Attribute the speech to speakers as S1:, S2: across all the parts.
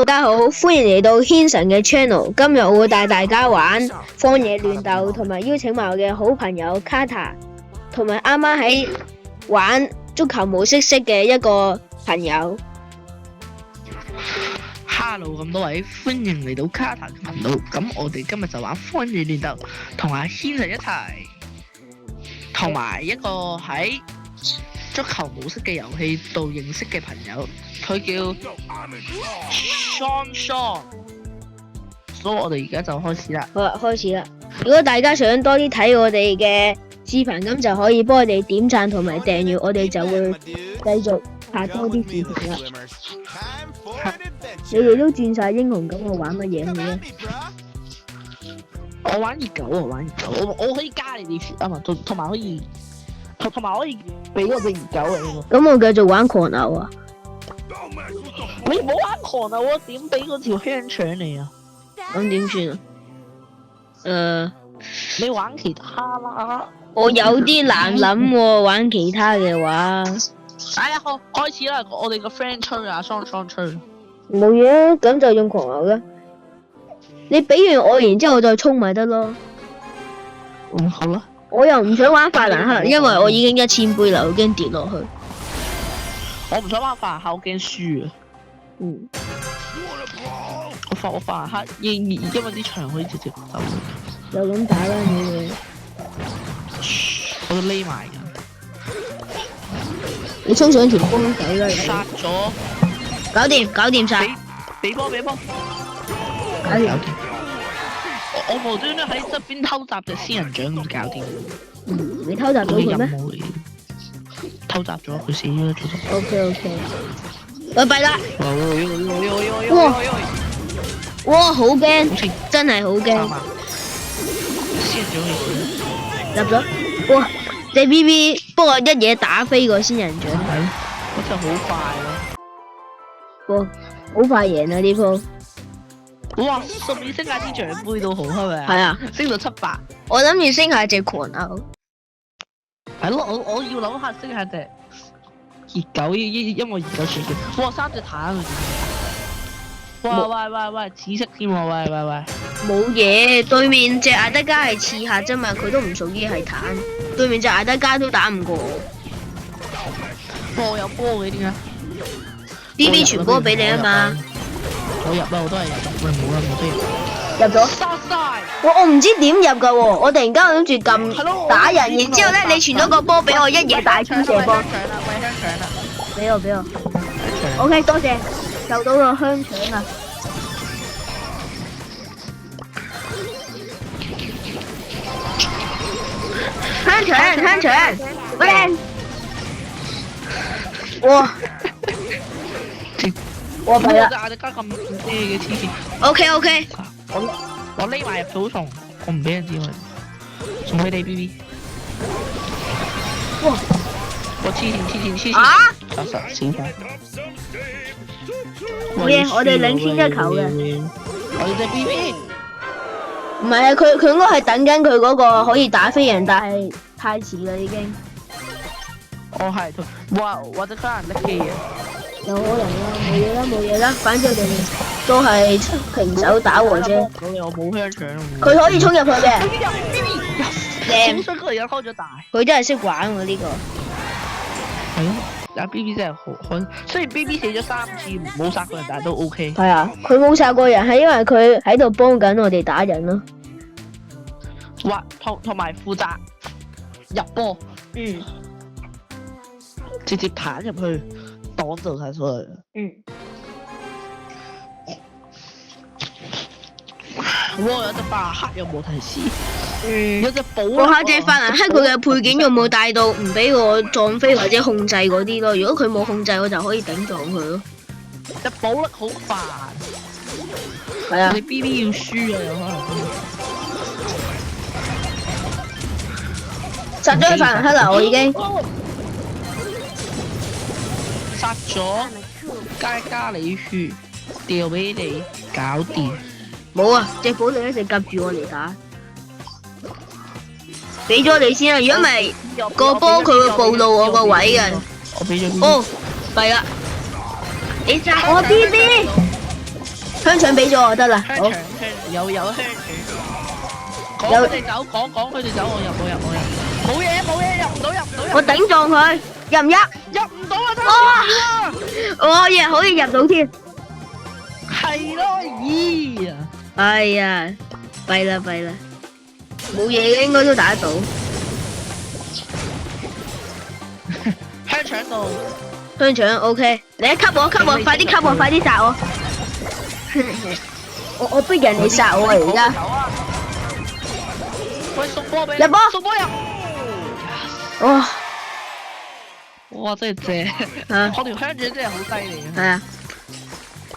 S1: 大家好，歡迎嚟到軒神嘅 channel。今日我會帶大家玩荒野亂鬥，同埋邀請埋我嘅好朋友卡塔，同埋啱啱喺玩足球模式嘅一個朋友。
S2: Hello， 咁多位，歡迎嚟到卡塔嘅頻道。咁我哋今日就玩荒野亂鬥，同阿軒神一齊，同埋一個喺足球模式嘅遊戲度認識嘅朋友，佢叫 Sean。所以我哋而家就開始啦。
S1: 好啦，開始啦！如果大家想多啲睇我哋嘅視頻，咁就可以幫我哋點讚同埋訂閱，我哋就會繼續拍多啲視頻啦。你哋都轉晒英雄，咁我玩乜嘢好咧？
S2: 我玩熱狗，我可以加你啲血啊嘛，同埋可以俾我隻熱狗你。
S1: 咁我繼續玩狂牛啊！
S2: 你唔好玩狂牛啊！點俾嗰條香腸你啊？
S1: 咁點算啊？
S2: 你玩其他啦。
S1: 我有啲難諗喎，玩其他嘅話。
S2: 哎呀，開始啦！我哋個 friend 吹啊，雙吹。
S1: 冇嘢，咁就用狂牛啦。你俾完我，然之後我再衝咪得咯。
S2: 好啦。
S1: 我又唔想玩法蘭克，因為我已經1000杯啦，我已經跌落去。
S2: 我唔想玩法蘭克，我驚輸啊。我法蘭克因為啲場可以直接走。
S1: 就咁打啦，冇嘢。
S2: 我都匿埋㗎。
S1: 你衝上條攻仔啦！
S2: 殺咗。
S1: 搞掂晒。
S2: 俾波。
S1: 搞掂。
S2: 我無端端喺側邊偷襲隻仙人掌咁搞掂。
S1: 你偷襲到佢咩？
S2: 偷襲咗，佢死咗咗。
S1: OK。拜拜啦！哇，好驚！真係好驚。
S2: 仙人掌
S1: 入咗。哇！隻 BB 不過一嘢打飛個仙人掌。
S2: 係咯，我真係好快咯。
S1: 哇！好快贏啊呢鋪！
S2: 哇！12星界之獎杯都好係咪啊？
S1: 係啊，
S2: 升到700。
S1: 我諗住升下隻狂牛。
S2: 係咯，我要諗下升下隻熱狗，因為熱狗算嘅。哇！3隻坦啊！喂，紫色添喎！喂。
S1: 冇嘢，對面隻艾德加係刺客啫嘛，佢都唔屬於係坦。對面隻艾德加都打唔過我。
S2: 我有波嘅點解
S1: ？BB 傳波俾你啊嘛。
S2: 我入啦，我都係入。喂，冇啦，我都入。
S1: 入咗。
S2: 殺晒！
S1: 我唔知點入㗎喎，我突然間諗住撳打人，然之後咧你傳咗個波俾我，一嘢大招射波。
S2: 喂，香腸啦！
S1: 俾我。OK， 多謝，就到個香腸啦。香腸，喂！哇！我弊啦。
S2: 我隻加咁咩嘅黐線。
S1: OK。
S2: 我匿埋入草叢，我唔俾人知我。送俾你 BB。
S1: 哇！
S2: 我黐線。
S1: 啊！
S2: 實閃咗。
S1: 好嘢，我哋領先1球嘅。
S2: 我哋隻 BB。
S1: 唔係啊，佢應該係等緊佢嗰個可以打飛人，但係太遲啦已經。
S2: 係，哇！或者可能叻機嘅。
S1: 有可能啦，冇嘢啦，反正我哋都係平手打和啫。
S2: 我冇香腸。
S1: 佢可以衝入去嘅。
S2: 正。好衰，佢而家開咗大。
S1: 佢真係識玩喎呢個。
S2: 係咯，但 BB 真係好開。雖然 BB 死咗3次，冇殺過人，但係都 OK。
S1: 係啊，佢冇殺過人，係因為佢喺度幫緊我哋打人咯。
S2: 哇，同埋負責入波。直接彈入去。擋就晒所有人。哇！有隻法蘭克有冇提示？有隻寶。
S1: 我下隻法蘭克佢嘅配件有冇帶到唔俾我撞飛或者控制嗰啲咯？如果佢冇控制，我就可以頂撞佢咯。
S2: 隻寶粒好煩。
S1: 係啊。
S2: 你 BB 要輸啊，有可能。
S1: 殺咗法蘭克啦，我已經。
S2: 殺咗加里血，掉俾你搞掂。
S1: 冇啊，隻寶你一直夾住我嚟打。俾咗你先啊，如果唔係個波佢會暴露我個位嘅。
S2: 我俾咗。
S1: 哦，弊啦！你殺我 BB！香腸俾咗我得啦。好，
S2: 香腸有香腸。講佢哋走，講佢哋走，我入。冇嘢，入唔到。
S1: 我頂撞佢，入唔入？
S2: 入唔到啊！真係
S1: 我亦可以入到添。
S2: 係咯，咦！
S1: 哎呀，弊啦，冇嘢嘅應該都打得到。
S2: 香腸度，
S1: 香腸 OK，你一吸我，快啲吸我，快啲殺我！我逼人嚟殺我啊！而家
S2: 喂，送波俾你，
S1: 入波，
S2: 送波入！哇，真係正！我條香腸真係好犀利啊！
S1: 係啊，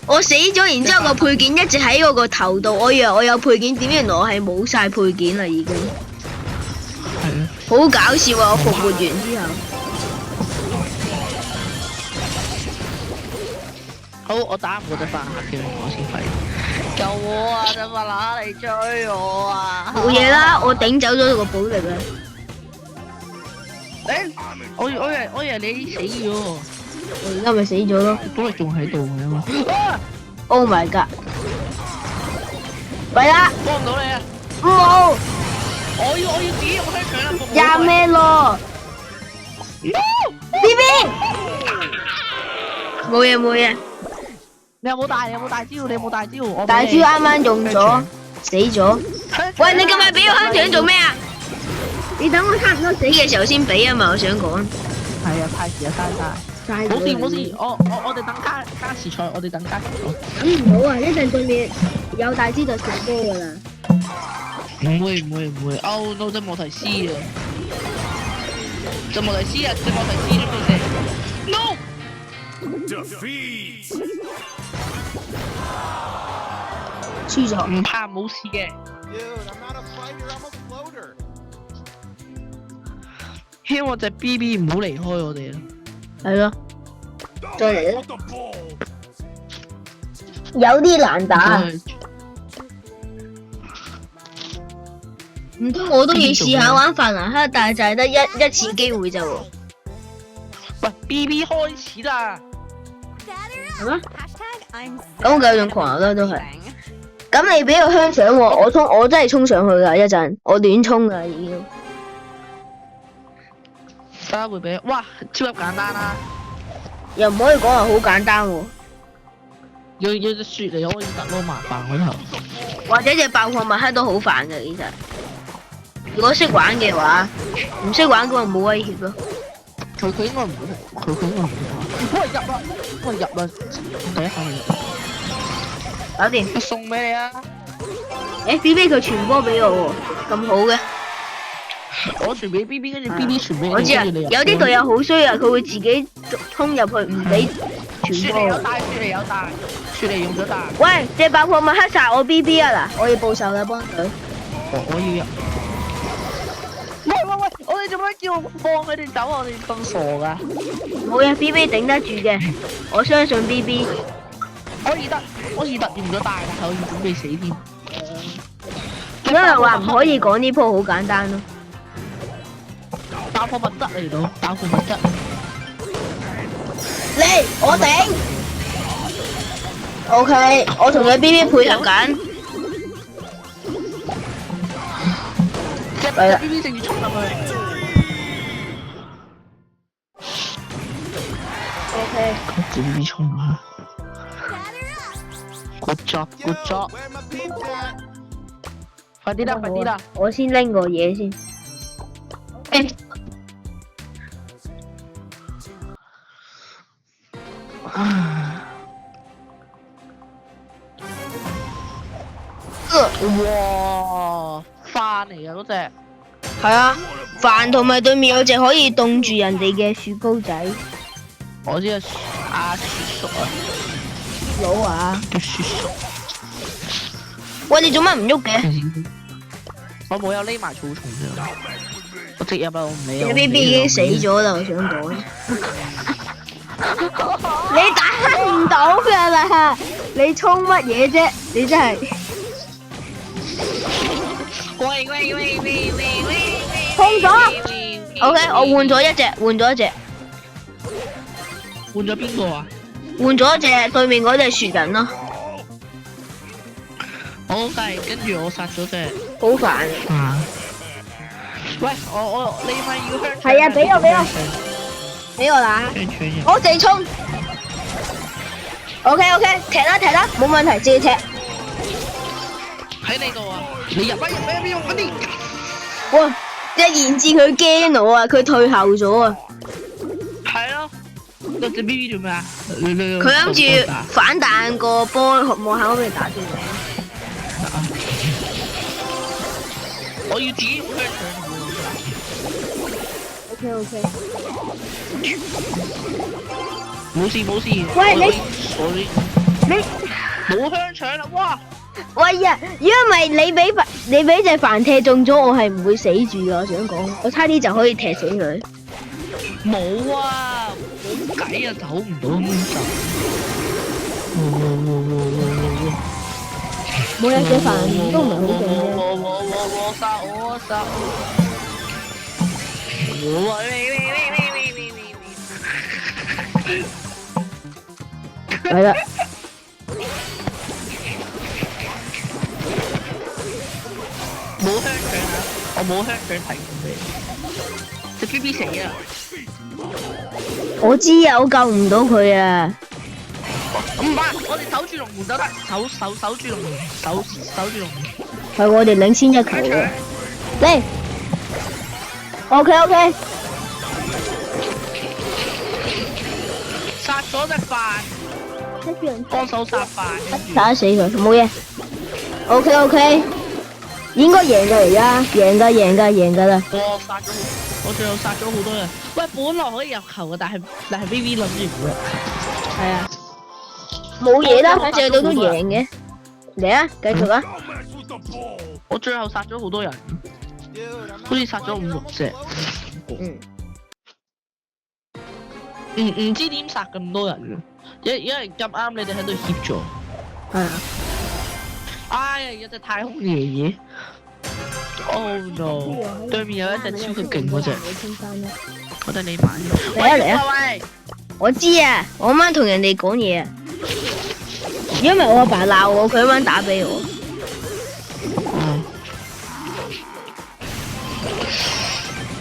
S1: 我死咗，然之後個配件一直喺我個頭度，我以為我有配件，點知原來我係冇晒配件啦已經。
S2: 係啊，
S1: 好搞笑啊！我復活完之後。
S2: 好，我打唔過隻飯客嘅，我先廢。救我啊！隻飯乸嚟追我啊！
S1: 冇嘢啦，我頂走咗個寶力啦。
S2: 誒，我以為你死咗，
S1: 我而家咪死咗咯。
S2: 寶力仲喺度嘅嘛
S1: ？Oh my god！咪啦，
S2: 幫唔到你啊！
S1: 冇，
S2: 我要自己用香腸啦！
S1: 廿咩咯 ？BB，冇嘢。
S2: 你有冇大招？我
S1: 大招啱啱用咗，死咗。喂，你咁快俾我香腸做咩啊？你等我差唔多死嘅時候先俾啊嘛，我想講。
S2: 係啊，太遲啊，嘥。冇事，我哋等加時賽，我哋等加時賽。
S1: 等唔到啊！一陣對面有大招就食波噶啦。
S2: 唔會。哦，no， 真莫提斯啊！真莫提斯準備食。No。
S1: 輸咗。
S2: 唔怕，冇事嘅。希望隻 BB 唔好離開我哋啊！
S1: 係咯，再嚟啦！有啲難打，唔通我都要試下玩法蘭克，但係就係得一次機會咋喎？
S2: 喂 ，BB 開始啦！
S1: 係咩？咁我繼續用狂牛啦，都係。咁你俾個香腸喎，我真係衝上去噶，一陣我亂衝噶已經。
S2: 得啦，會俾，哇，超級簡單啦！
S1: 又唔可以講話好簡單喎。
S2: 要隻雪嚟可以突咯，麻煩嗰頭。
S1: 或者隻爆破麥克都好煩嘅，其實。如果識玩嘅話，唔識玩嘅話冇威脅咯。
S2: 佢應該唔會，佢應該唔會。喂入啦！第一下入。
S1: 搞掂。
S2: 我送俾你啊
S1: ！BB 佢傳波俾我喎，咁好嘅。
S2: 我傳俾 BB， 跟住 BB 傳俾你。
S1: 我知啊，有啲隊友好衰啊，佢會自己衝入去唔俾傳波。
S2: 雪梨有大，雪梨用咗大。
S1: 喂，隻爆破麥克殺我 BB 啊嗱，我要報仇啦，幫佢。
S2: 我要入。喂，我哋做咩叫我放佢哋走？我哋咁傻噶？
S1: 冇嘢 ，BB 頂得住嘅，我相信 BB。
S2: 我以特用咗大啦，我要準備死添。
S1: 因為話唔可以講呢鋪好簡單咯。
S2: 爆破物質嚟到，爆破物質。
S1: 嚟，我頂。OK， 我同佢 BB 配合緊。
S2: 嚟啦 ！BB 正要衝入去。
S1: OK。
S2: 跟住 BB 衝入去。Good job！ 快啲啦！
S1: 我先拎個嘢先。
S2: 哇！飯嚟啊嗰隻。
S1: 係啊，飯同埋對面有隻可以凍住人哋嘅雪糕仔。
S2: 我知啊，雪叔啊。
S1: 佬啊！
S2: 叫雪叔。
S1: 喂，你做乜唔喐嘅？
S2: 我冇有匿埋草叢啫，我直入啦，我唔理。
S1: 你 BB 已經死咗啦，我想講。你打唔到㗎啦！你衝乜嘢啫？你真係。喂！衝咗。OK， 我換咗一隻。
S2: 換咗邊個啊？
S1: 換咗隻對面嗰隻雪人咯。
S2: 好計，跟住我殺咗隻
S1: 好煩。
S2: 啊！喂，你咪要香腸？
S1: 係啊，俾我俾我啦。
S2: 香腸啊！
S1: 我直衝。OK，踢啦，冇問題，自己踢。
S2: 喺你度啊！你入啊！快啲！
S1: 哇！一言之佢驚我啊，佢退後咗啊。
S2: 係咯，嗰隻 BB 做咩啊？
S1: 佢諗住反彈個波，望下可唔可以打中我？
S2: 我要自己用香腸。
S1: OK。
S2: 冇事。
S1: 喂
S2: 你冇香腸啦！哇！
S1: 喂呀，如果唔係你俾隻飯踢中咗，我係唔會死住噶。我想講，我差啲就可以踢死佢。
S2: 冇啊，冇計啊，走唔到咁就。
S1: 每日嘅飯都唔係好正啫。
S2: 我殺！
S1: 係啦。
S2: 冇香腸啊！我冇香腸提供俾你。隻 BB 死啊！
S1: 我知啊，我救唔到佢啊。
S2: 唔係，我哋守住龍門就得，守住龍門，守住龍門。
S1: 係我哋領先一球嘅。嚟。OK。
S2: 殺咗隻飯，幫手殺飯。
S1: 打死佢，冇嘢。OK。應該贏㗎而家，贏㗎啦。
S2: 我最後殺咗好多人。喂，本來可以入球嘅，但係 VV 諗住唔會。係啊，
S1: 冇嘢啦，反正到都贏嘅。嚟啊，繼續啊！
S2: 我最後殺咗好多人，好似殺咗5、6隻。唔知點殺咁多人嘅，因為咁啱你哋喺度協助。
S1: 係啊。
S2: 哎呀，有隻太空爺爺。Oh no！ 對面有一隻超級勁嗰隻。我等你買。
S1: 嚟啊！喂，我知啊，我啱同人哋講嘢啊。因為我阿爸鬧我，佢啱打俾我。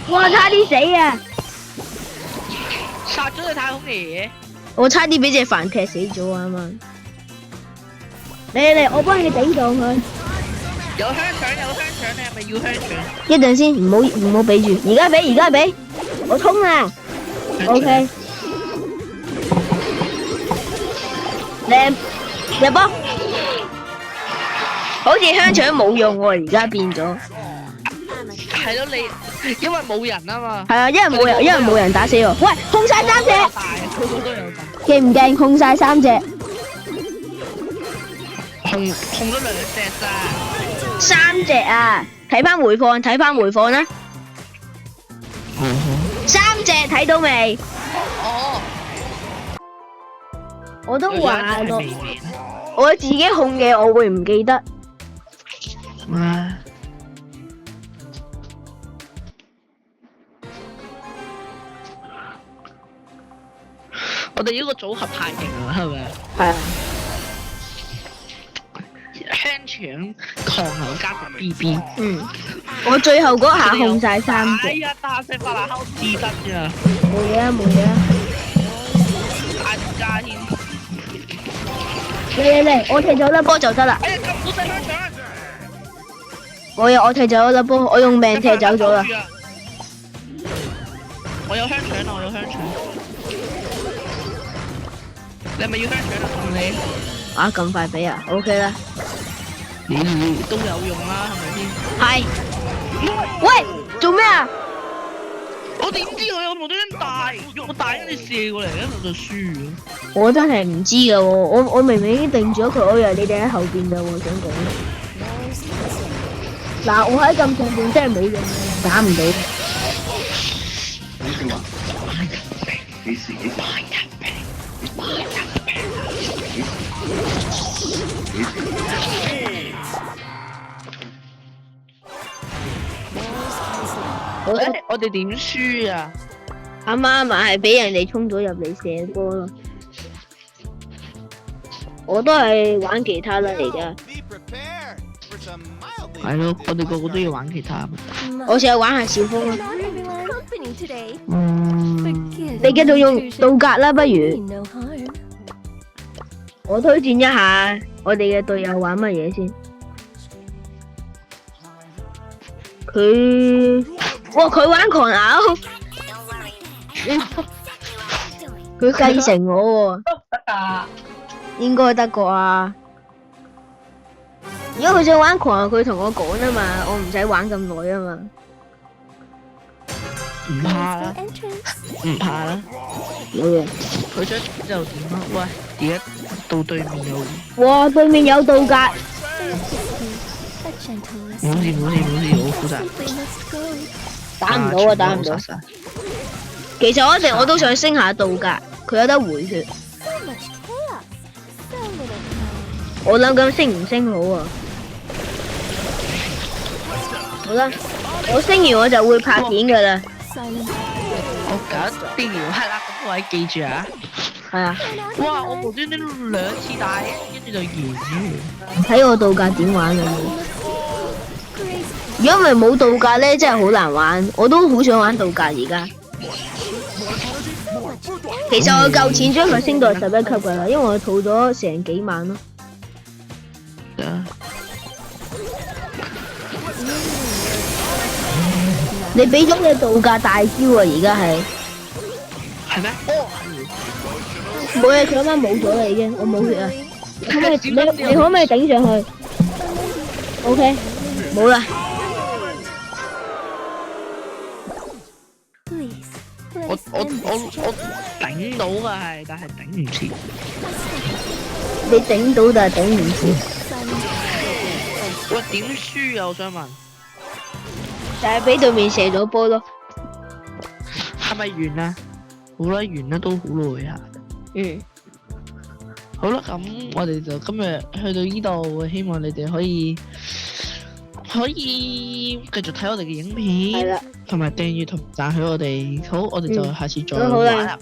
S1: 哇！差啲死啊！
S2: 殺咗隻太空爺爺。
S1: 我差啲俾隻飯踢死咗啊！啱啱。嚟，我幫你頂撞佢。
S2: 有香腸，你係咪要香腸？
S1: 一陣先，唔好俾住，而家俾，我衝啊 ！OK， 入波，好似香腸冇用喎，而家變咗。
S2: 係咯，你因為冇人啊嘛。
S1: 係啊，因為冇人打死我。喂，控晒3隻，
S2: 個個都有大。
S1: 勁唔勁？控晒3隻。
S2: 控咗2隻咋
S1: ？3隻啊！睇翻回放啦。3隻睇到未？
S2: 哦。
S1: 我都話我自己控嘅，我會唔記得。
S2: 我哋呢個組合太勁啦，係咪？
S1: 係啊。
S2: 香腸狂牛加個 BB。
S1: 我最後嗰下控晒3隻。
S2: 哎呀，打死法蘭克斯得咋？
S1: 冇嘢啊。
S2: 大家添。
S1: 嚟，我踢咗粒波就得啦。
S2: 哎呀，咁唔好食香腸。
S1: 我踢走粒波，我用命踢走咗啦。
S2: 我有香腸啊！你係咪要香腸啊？同你。
S1: 啊，咁快俾啊 ？OK 啦。
S2: 都有用啦，係咪先？
S1: 係。喂，做咩啊？
S2: 我點知佢有無端端大，我大跟你射過嚟，一路就輸咗。
S1: 我真係唔知㗎喎，我明明已經定咗佢，我以為你哋喺後邊㗎喎，想講。嗱，我喺咁上邊真係冇用嘅，打唔到。
S2: 我哋點輸啊？
S1: 阿媽咪係俾人哋衝咗入嚟射波咯。我都係玩其他啦而家。
S2: 係咯，我哋個個都要玩其他。
S1: 我試下玩下小風啦。
S2: 嗯，
S1: 你繼續用道格啦，不如我推薦一下我哋嘅隊友玩乜嘢先。佢玩狂咬，佢繼承我喎，應該得啩。如果佢想玩狂，佢同我講啊嘛，我唔使玩咁耐啊嘛。
S2: 唔怕啦，唔怕啦。
S1: 冇嘢。
S2: 佢想就點啊？喂，而家到對面有。
S1: 哇！對面有道格。
S2: 冇事，我負責。
S1: 打唔到啊！打唔到。其實我都想升下道格，佢有得回血。我諗緊升唔升好啊？好啦，我升完我就會拍片噶啦。
S2: 我搞掂係啦，咁各位記住啊。
S1: 係啊。
S2: 哇！我無端端2次大，跟住就贏咗。
S1: 睇我道格點玩啊！如果唔係冇道格咧，真係好難玩。我都好想玩道格而家。其實我夠錢將佢升到11級噶啦，因為我儲咗成幾萬咯。你俾咗你道格大招啊！而家係。
S2: 係咩？
S1: 冇嘢，佢啱啱冇咗啦已經，我冇血啊！可唔可以你可唔可以頂上去 ？OK， 冇啦。
S2: 我頂到噶係，但係頂唔切。
S1: 你頂到但係頂唔切。
S2: 喂，點輸啊？我想問。
S1: 就係俾對面射咗波咯。
S2: 係咪完啊？好啦，完啦都好耐啊。
S1: 嗯。
S2: 好啦，咁我哋就今日去到呢度，希望你哋可以繼續睇我哋嘅影片，同埋訂閱同讚許我哋。好，我哋就下次再玩啦。